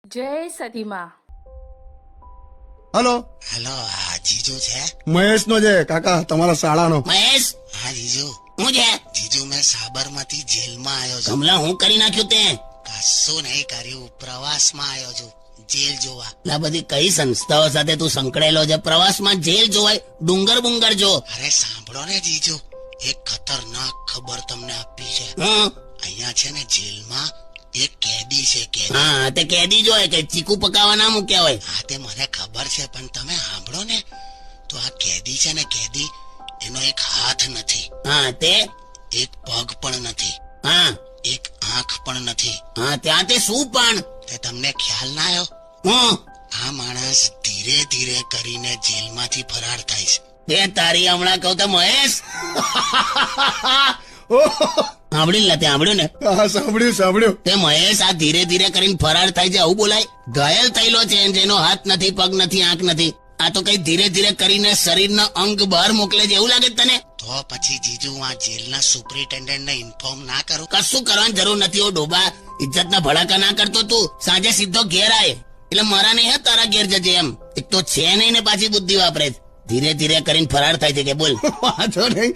જય સતીમાં. Hello hello, આ જીજુ છે? મહેશ નો છે કાકા, તમારા શાળાનો. મહેશ? હા જીજુ. હું છે? જીજુ, મેં સાબરમતી જેલમાં આવ્યો છું. કમલા, હું કરી નાખ્યું તે? કશું નહીં કર્યું, પ્રવાસમાં આવ્યો છું, જેલ જોવા. આ બધી કઈ સંસ્થાઓ સાથે તું સંકળાયેલો છે? પ્રવાસમાં જેલ જોવાય? ડુંગર બુંગર જો. અરે સાંભળો ને જીજુ, એક ખતરનાક ખબર તમને આપી છે. અહીંયા છે ને જેલમાં એક કેદી છે, કેદી. હા, તે કેદી જો કે ચીકુ પકાવવા ના મૂક્યા હોય. હા, તે મને ખબર છે, પણ તમે સાંભળો ને, તો આ કેદી છે ને, કેદી, એનો એક હાથ નથી. હા, તે એક પગ પણ નથી. હા, એક આંખ પણ નથી. હા, ત્યાં તે શું પણ? તે તમને ખ્યાલ ના આવ્યો? આ માણસ ધીરે ધીરે કરીને જેલમાંથી ફરાર થાય છે. તે તારી હમણાં કહું તો મહેશ. સાંભળ્યું ને? સાંભળ્યું ને? હા, સાંભળ્યું. તે મહેશ આ ધીરે ધીરે કરીને ફરાર થાય છે, આવું બોલાય? ઘાયલ થયેલો છે, જેનો હાથ નથી, પગ નથી, આંખ નથી. આ તો કઈ ધીરે ધીરે કરીને શરીરના અંગ બહાર મોકલે છે, એવું લાગે તને? તો પછી જીજુ, આ જેલના સુપરિન્ટેન્ડન્ટ ને ઇન્ફોર્મ ના કરું? કશું કરવાની જરૂર નથી. ઓ ડોબા, ઇજ્જતના ભડાકા ના કરતો તું. સાંજે સીધો ઘેર આય, એટલે મારા નહીં, હે તારા ઘેર જજે એમ. એક તો છે નહીં ને પાછી બુદ્ધિ વાપરે. ધીરે ધીરે કરીને ફરાર થાય છે કે બોલ. વાંધો નહીં.